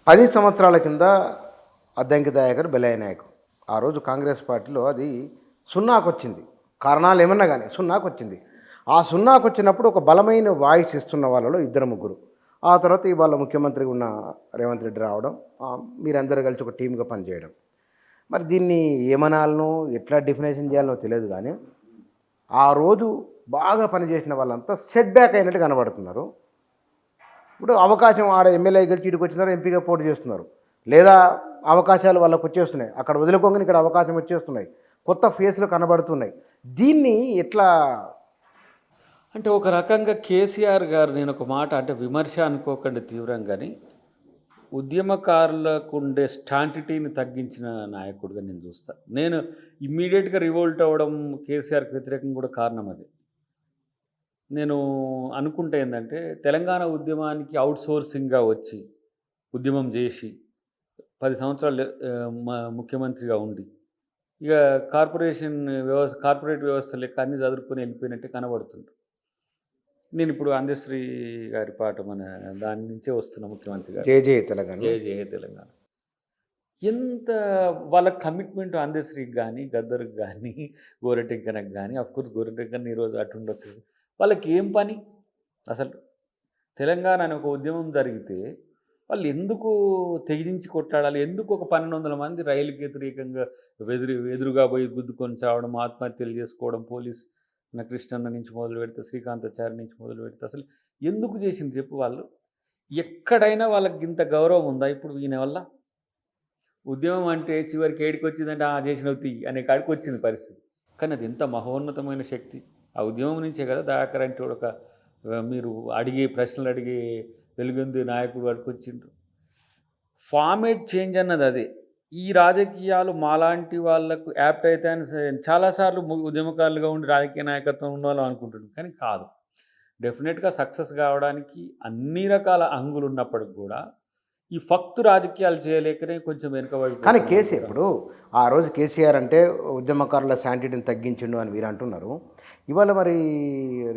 10 సంవత్సరాల కింద అద్దంకి దయాకర్ బెలయ్య నాయక్. ఆ రోజు కాంగ్రెస్ పార్టీలో అది సున్నాకొచ్చింది. కారణాలు ఏమన్నా గానీ సున్నాకొచ్చింది. ఆ సున్నాకొచ్చినప్పుడు ఒక బలమైన వాయిస్ ఇస్తున్న వాళ్ళలో ఇద్దరు ముగ్గురు. ఆ తర్వాత ఇవాళ ముఖ్యమంత్రిగా ఉన్న రేవంత్ రెడ్డి రావడం, మీరందరూ కలిసి ఒక టీమ్‌గా పనిచేయడం. మరి దీన్ని ఏమనాలనో, ఎట్లా డెఫినేషన్ చేయాలనో తెలియదు గానీ, ఆ రోజు బాగా పనిచేసిన వాళ్ళంతా సెట్ బ్యాక్ అయినట్టు కనబడుతున్నారు. ఇప్పుడు అవకాశం ఆడ ఎమ్మెల్యే గెలిచి ఈడికి వచ్చినారు, ఎంపీగా పోటీ చేస్తున్నారు. లేదా అవకాశాలు వాళ్ళకు వచ్చేస్తున్నాయి. అక్కడ వదులుకోగానే ఇక్కడ అవకాశం వచ్చేస్తున్నాయి. కొత్త ఫేస్‌లు కనబడుతున్నాయి. దీన్ని ఎట్లా అంటే ఒక రకంగా కేసీఆర్ గారు, నేను ఒక మాట అంటే విమర్శ అనుకోకండి తీవ్రంగాని, ఉద్యమకారులకు ఉండే స్టాంటిటీని తగ్గించిన నాయకుడిగా నేను చూస్తా. నేను ఇమ్మీడియట్గా రివోల్ట్ అవ్వడం కేసీఆర్కి వ్యతిరేకంగా కూడా కారణం అది. నేను అనుకుంటే ఏంటంటే, తెలంగాణ ఉద్యమానికి అవుట్ సోర్సింగ్గా వచ్చి ఉద్యమం చేసి 10 సంవత్సరాలు ముఖ్యమంత్రిగా ఉండి ఇక కార్పొరేట్ వ్యవస్థ లెక్క అన్నీ చదువుకొని వెళ్ళిపోయినట్టే కనబడుతుంది. నేను ఇప్పుడు అందశ్రీ గారి పాట మన దాని నుంచే వస్తున్న ముఖ్యమంత్రి గారు జై జై తెలంగాణ. జయ జయ తెలంగాణ. ఎంత వాళ్ళ కమిట్మెంట్ అందశ్రీకి కానీ, గద్దర్కి కానీ, గోరెటెంకనకు కానీ, అఫ్కోర్స్ గోరెటెంకన్ ఈరోజు అటు ఉండొచ్చు. వాళ్ళకి ఏం పని అసలు? తెలంగాణ అనే ఒక ఉద్యమం జరిగితే వాళ్ళు ఎందుకు తెగించి కొట్లాడాలి? ఎందుకు ఒక 1200 మంది రైలుకి వ్యతిరేకంగా ఎదురుగా పోయి గుద్దుకొని చావడం, ఆత్మహత్యలు చేసుకోవడం, పోలీస్ కృష్ణన్న నుంచి మొదలు పెడితే, శ్రీకాంతాచారి నుంచి మొదలు పెడితే అసలు ఎందుకు చేసింది చెప్పు? వాళ్ళు ఎక్కడైనా వాళ్ళకి ఇంత గౌరవం ఉందా ఇప్పుడు ఈయన వల్ల? ఉద్యమం అంటే చివరికి ఏడికి వచ్చిందంటే చేసినవి తీ అనే కాడికి వచ్చింది పరిస్థితి. కానీ అది ఎంత మహోన్నతమైన శక్తి! ఆ ఉద్యమం నుంచే కదా దయాకర్ అంటే ఒక మీరు అడిగే ప్రశ్నలు అడిగే వెలుగొంది నాయకుడు వాడికి వచ్చిండ్రు. ఫార్మేట్ చేంజ్ అన్నది అదే. ఈ రాజకీయాలు మాలాంటి వాళ్ళకు యాప్ట్ అయితే అని చాలాసార్లు ఉద్యమకారులుగా ఉండి రాజకీయ నాయకత్వం ఉండాలని అనుకుంటున్నాం, కానీ కాదు. డెఫినెట్గా సక్సెస్ కావడానికి అన్ని రకాల అంగులు ఉన్నప్పటికి కూడా ఈ ఫక్తు రాజకీయాలు చేయలేకనే కొంచెం వెనుకబడి. కానీ కేసీఆర్ ఇప్పుడు ఆ రోజు కేసీఆర్ అంటే ఉద్యమకారుల శాంటిటీని తగ్గించిండు అని మీరు అంటున్నారు. ఇవాళ మరి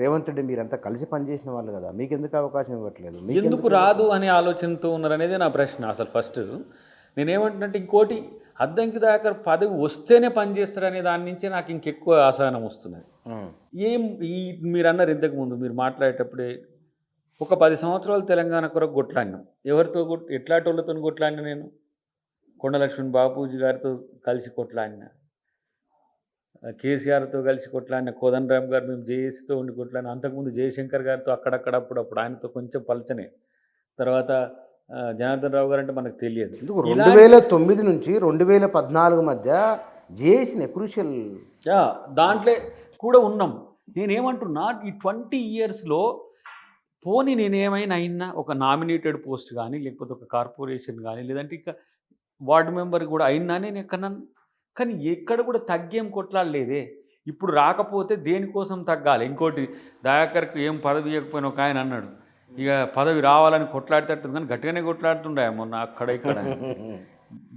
రేవంత్ రెడ్డి మీరంతా కలిసి పనిచేసిన వాళ్ళు కదా, మీకు ఎందుకు అవకాశం ఇవ్వట్లేదు? ఎందుకు రాదు అనే ఆలోచనతో ఉన్నారనేది నా ప్రశ్న. అసలు ఫస్ట్ నేనేమంటున్నట్టు ఇంకోటి, అద్దంకి దాకా పదవి వస్తేనే పనిచేస్తారనే దాని నుంచే నాకు ఇంకెక్కువ అసహనం వస్తున్నది. మీరు అన్నారు ఇంతకుముందు మీరు మాట్లాడేటప్పుడే, ఒక 10 సంవత్సరాలు తెలంగాణ కొరకు కొట్లాడినాం. ఎవరితో ఎట్లాంటి వాళ్ళతో కొట్లాడినా నేను? కొండలక్ష్మణ్ బాపూజీ గారితో కలిసి కొట్లాడిన, కేసీఆర్తో కలిసి కొట్లాడిన, కోదండరామ్ గారు మేము జేఏసీతో ఉండి కొట్లాడిన, అంతకుముందు జయశంకర్ గారితో అక్కడప్పుడప్పుడు ఆయనతో కొంచెం పలచనే. తర్వాత జనార్దన్ రావు గారు అంటే మనకు తెలియదు. 2009 నుంచి 2014 మధ్య జేఏసీ క్రూషియల్ దాంట్లో కూడా ఉన్నాం. నేనేమంటున్నా, ఈ 20 ఇయర్స్లో పోనీ నేనేమైనా అయినా ఒక నామినేటెడ్ పోస్ట్ కానీ, లేకపోతే ఒక కార్పొరేషన్ కానీ, లేదంటే ఇక వార్డు మెంబర్ కూడా అయినా నేను ఎక్కడన్నా, కానీ ఎక్కడ కూడా తగ్గేం కొట్లాడలేదే. ఇప్పుడు రాకపోతే దేనికోసం తగ్గాలి? ఇంకోటి, దయాకర్కి ఏం పదవి ఇవ్వకపోయినా ఒక ఆయన అన్నాడు, ఇక పదవి రావాలని కొట్లాడితేట్టుంది, కానీ గట్టిగానే కొట్లాడుతుండే మొన్న అక్కడ ఇక్కడ.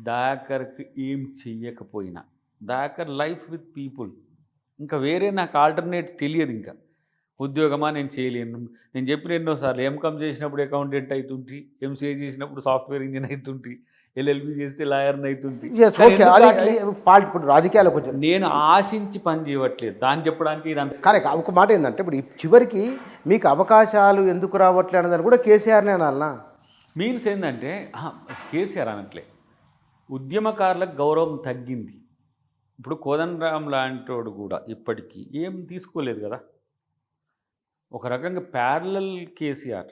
దయాకర్కి ఏం చెయ్యకపోయినా, దయాకర్ లైఫ్ విత్ పీపుల్, ఇంకా వేరే నాకు ఆల్టర్నేట్ తెలియదు. ఇంకా ఉద్యోగమా నేను చేయలేను. నేను చెప్పిన ఎన్నోసార్లు, ఎంకామ్ చేసినప్పుడు అకౌంటెంట్ అవుతుంటి, ఎంసీఏ చేసినప్పుడు సాఫ్ట్వేర్ ఇంజనీర్ అవుతుంటి, ఎల్ఎల్బి చేస్తే లాయర్ని అవుతుంటి. ఇప్పుడు రాజకీయాలకు వచ్చి నేను ఆశించి పని చేయట్లేదు దాన్ని చెప్పడానికి ఇదంతా. కానీ ఒక మాట ఏంటంటే, ఇప్పుడు చివరికి మీకు అవకాశాలు ఎందుకు రావట్లేదు అన్నదాన్ని కూడా కేసీఆర్నే అనాలనా? మీన్స్ ఏంటంటే, కేసీఆర్ అనట్లే, ఉద్యమకారులకు గౌరవం తగ్గింది. ఇప్పుడు కోదండరామ్ లాంటోడు కూడా ఇప్పటికీ ఏం తీసుకోలేదు కదా. ఒక రకంగా ప్యారలల్ కేసీఆర్,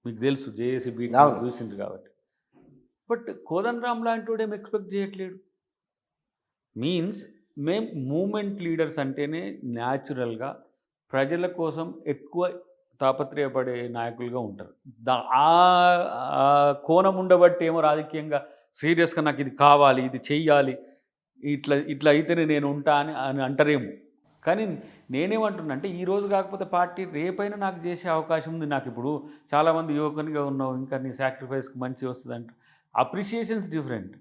మీకు తెలుసు జేఏసీ బీట్ చూసింది కాబట్టి. బట్ కోదండరామ్ లాంటి వాడు ఏం ఎక్స్పెక్ట్ చేయట్లేడు. మీన్స్ మేము మూమెంట్ లీడర్స్ అంటేనే న్యాచురల్గా ప్రజల కోసం ఎక్కువ తాపత్రయపడే నాయకులుగా ఉంటారు. ఆ కోణం ఉండబట్టి ఏమో రాజకీయంగా సీరియస్గా నాకు ఇది కావాలి, ఇది చెయ్యాలి, ఇట్లా అయితేనే నేను ఉంటా అని అంటారేమో. కానీ నేనేమంటున్నా అంటే, ఈరోజు కాకపోతే పార్టీ రేపైనా నాకు చేసే అవకాశం ఉంది. నాకు ఇప్పుడు చాలామంది యువకునిగా ఉన్నావు, ఇంకా నీ సాక్రిఫైస్కి మంచి వస్తుంది అంట. Appreciations different.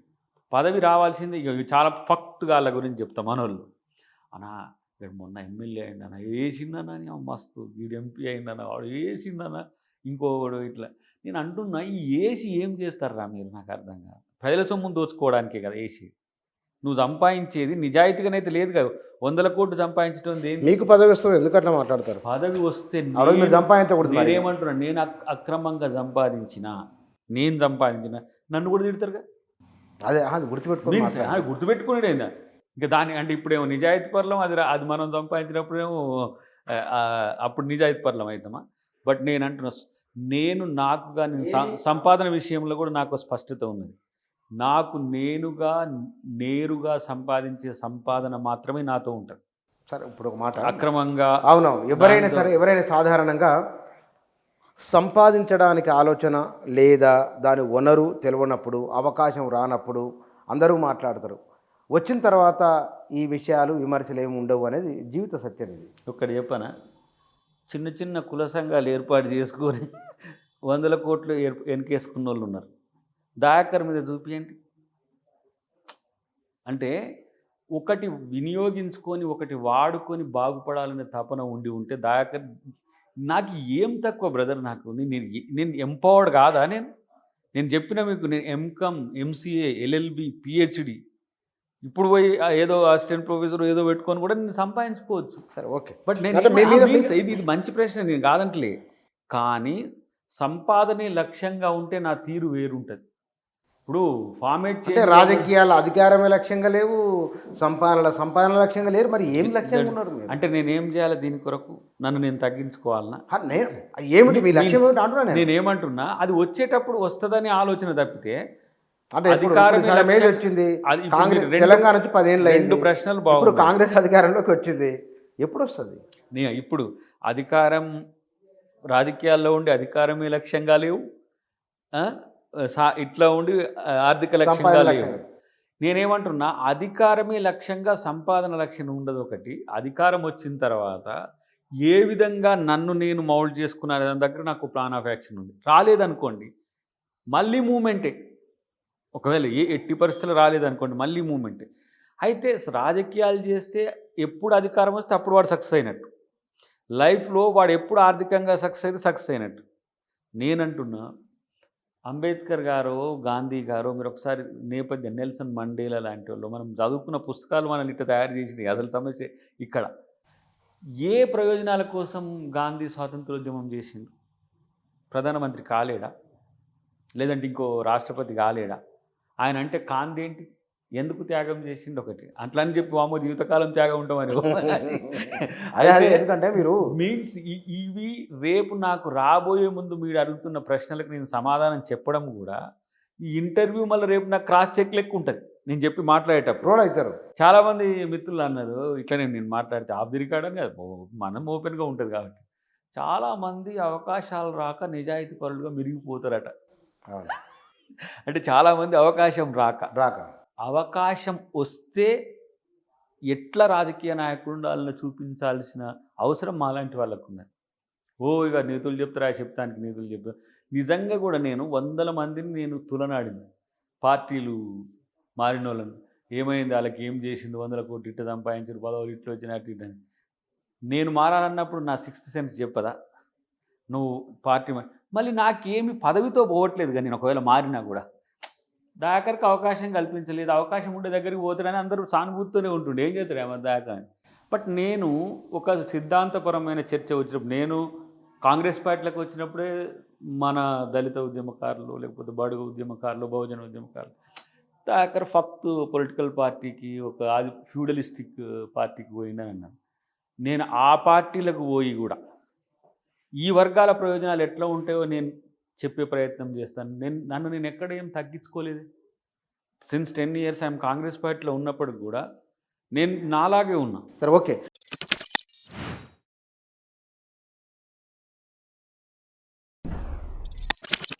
పదవి రావాల్సిందే. ఇక చాలా ఫక్త్ వాళ్ళ గురించి చెప్తాం మనోళ్ళు, అన్నా ఇక్కడ మొన్న ఎమ్మెల్యే అయిందన్న, వేసిందన్న మస్తు, వీడు ఎంపీ అయిందన్న, వాడు వేసిందన్న, ఇంకోడు ఇట్లా. నేను అంటున్నా ఈ ఏసీ ఏం చేస్తారా మీరు, నాకు అర్థం కాదు. ప్రజల సొమ్మును దోచుకోవడానికే కదా ఏసీ. నువ్వు సంపాదించేది నిజాయితీగానైతే లేదు కదా. 100 కోట్లు సంపాదించడం దేనికి? మీకు పదవి వస్తుంది ఎందుకు అట్లా మాట్లాడతారు? పదవి వస్తే ఆ రోజు మీరు సంపాదించకూడదు మరి. నేనేమంటున్నా, నేను అక్రమంగా సంపాదించిన, నన్ను కూడా తిడతారుగా. అదే అది గుర్తుపెట్టుకోండి. గుర్తుపెట్టుకునేది అయినా ఇంకా దాని అంటే ఇప్పుడేమో నిజాయితీ పరులం, అది మనం సంపాదించినప్పుడేమో అప్పుడు నిజాయితీ పరులం అవుతామా? బట్ నేను అంటున్నా, నాకు కానీ సంపాదన విషయంలో కూడా నాకు స్పష్టత ఉన్నది. నాకు నేరుగా సంపాదించే సంపాదన మాత్రమే నాతో ఉంటుంది. సరే ఇప్పుడు ఒక మాట, అక్రమంగా అవునవును, ఎవరైనా సాధారణంగా సంపాదించడానికి ఆలోచన లేదా దాని వనరు తెలియనప్పుడు, అవకాశం రానప్పుడు అందరూ మాట్లాడతారు. వచ్చిన తర్వాత ఈ విషయాలు విమర్శలు ఏమి ఉండవు అనేది జీవిత సత్యం. ఇది ఒక్కటి చెప్పనా, చిన్న చిన్న కుల సంఘాలు ఏర్పాటు చేసుకొని 100 కోట్లు వెనకేసుకున్న వాళ్ళు ఉన్నారు. దయాకర్ మీద చూపియండి. అంటే ఒకటి వినియోగించుకొని ఒకటి వాడుకొని బాగుపడాలనే తపన ఉంటే దయాకర్, నాకు ఏం తక్కువ బ్రదర్, నేను ఎంపవర్డ్ కాదా? నేను చెప్పిన మీకు, నేను ఎంకామ్, ఎంసీఏ, ఎల్ఎల్బి, పిహెచ్డి, ఇప్పుడు పోయి ఏదో అసిస్టెంట్ ప్రొఫెసర్ ఏదో పెట్టుకొని కూడా నేను సంపాదించుకోవచ్చు. సరే ఓకే. బట్ ఇది మంచి ప్రశ్న, నేను కాదంటలే. కానీ సంపాదనే లక్ష్యంగా ఉంటే నా తీరు వేరుంటుంది. ఇప్పుడు ఫార్మేట్ రాజకీయాల అధికారమే లక్ష్యంగా లేవు, సంపాదన లక్ష్యంగా లేరు, మరి ఏం లక్ష్యంగా ఉన్నారు? అంటే నేనేం చేయాలి దీని కొరకు? నన్ను నేను తగ్గించుకోవాలన్నా? ఏమిటి మీ లక్ష్యం? నేనేమంటున్నా, అది వచ్చేటప్పుడు వస్తుందని ఆలోచన తప్పితే, అంటే వచ్చింది తెలంగాణ నుంచి 10 ఏళ్ళు అయింది, 2 ప్రశ్నలు బాగుంది. కాంగ్రెస్ అధికారంలోకి వచ్చింది, ఎప్పుడు వస్తుంది? ఇప్పుడు అధికారం, రాజకీయాల్లో ఉండి అధికారమే లక్ష్యంగా లేవు, ఇట్లా ఉండి ఆర్థిక లక్ష్యంగా లేవు. నేనేమంటున్నా, అధికారమే లక్ష్యంగా సంపాదన లక్ష్యం ఉండదు. ఒకటి, అధికారం వచ్చిన తర్వాత ఏ విధంగా నన్ను నేను మౌల్డ్ చేసుకున్నాను దాని దగ్గర నాకు ప్లాన్ ఆఫ్ యాక్షన్ ఉంది. రాలేదనుకోండి మళ్ళీ మూమెంటే. ఒకవేళ ఎట్టి పరిస్థితులు రాలేదనుకోండి మళ్ళీ మూమెంటే. అయితే రాజకీయాలు చేస్తే ఎప్పుడు అధికారం వస్తే అప్పుడు వాడు సక్సెస్ అయినట్టు. లైఫ్లో వాడు ఎప్పుడు ఆర్థికంగా సక్సెస్ అయినట్టు. నేనంటున్నా, అంబేద్కర్ గారు, గాంధీ గారు, మీరు ఒకసారి నేపథ్యం, నెల్సన్ మండేలా లాంటి వాళ్ళు, మనం చదువుకున్న పుస్తకాలు మనల్ని ఇట్లా తయారు చేసినాయి. అసలు సమస్య ఇక్కడ, ఏ ప్రయోజనాల కోసం గాంధీ స్వాతంత్రోద్యమం చేసిండు? ప్రధానమంత్రి కాలేడా? లేదంటే ఇంకో రాష్ట్రపతి కాలేడా? ఆయన అంటే కాంతి ఏంటి? ఎందుకు త్యాగం చేసిండు? ఒకటి అట్లా అని చెప్పి వామో జీవితకాలం త్యాగం ఉంటామని. ఎందుకంటే మీరు మీన్స్ ఇవి రేపు నాకు రాబోయే ముందు మీరు అడుగుతున్న ప్రశ్నలకు నేను సమాధానం చెప్పడం కూడా, ఈ ఇంటర్వ్యూ మళ్ళీ రేపు నాకు క్రాస్ చెక్ లెక్క ఉంటుంది. నేను చెప్పి మాట్లాడేటప్పుడు రోల్ అవుతారు. చాలామంది మిత్రులు అన్నారు, ఇట్లా నేను మాట్లాడితే ఆఫ్ ది రికార్డ్ అని కాదు, మనం ఓపెన్గా ఉంటుంది కాబట్టి. చాలామంది అవకాశాలు రాక నిజాయితీ పరులుగా మిరిగిపోతారట. అంటే చాలామంది అవకాశం రాక అవకాశం వస్తే ఎట్లా రాజకీయ నాయకుడు ఉండాలని చూపించాల్సిన అవసరం మాలాంటి వాళ్ళకు ఉన్నది. ఇక నీతులు చెప్తారా, చెప్తానికి నీతులు చెప్తారు. నిజంగా కూడా నేను 100 మందిని నేను తులనాడింది. పార్టీలు మారిన వాళ్ళని, ఏమైంది వాళ్ళకి, ఏం చేసింది, 100 కోట్లు ఇట్లా సంపాదించారు, పదవులు ఇట్లా వచ్చినట్టు ఇట్లని. నేను మారాలన్నప్పుడు నా 6th సెన్స్ చెప్పదా? నువ్వు పార్టీ మళ్ళీ నాకేమి పదవితో పోవట్లేదు. కానీ నేను ఒకవేళ మారినా కూడా దయాకర్కి అవకాశం కల్పించలేదు. అవకాశం ఉండే దగ్గరికి పోతాడని అందరూ సానుభూతితోనే ఉంటుండే, ఏం చేస్తారు ఏమో దయాకర్. బట్ నేను ఒక సిద్ధాంతపరమైన చర్చ వచ్చినప్పుడు, నేను కాంగ్రెస్ పార్టీలకు వచ్చినప్పుడే మన దళిత ఉద్యమకారులు, లేకపోతే బడుగు ఉద్యమకారులు, బహుజన ఉద్యమకారులు, దయాకర్ ఫక్త్ పొలిటికల్ పార్టీకి, ఒక ఫ్యూడలిస్టిక్ పార్టీకి పోయిందని అన్నాను. నేను ఆ పార్టీలకు పోయి కూడా ఈ వర్గాల ప్రయోజనాలు ఎట్లా ఉంటాయో నేను చెప్పే ప్రయత్నం చేస్తాను. నన్ను నేను ఎక్కడ ఏం తగ్గించుకోలేదు. సిన్స్ 10 years ఐఎమ్ కాంగ్రెస్ పార్టీలో ఉన్నప్పటికి కూడా నేను నాలాగే ఉన్నా. సరే ఓకే.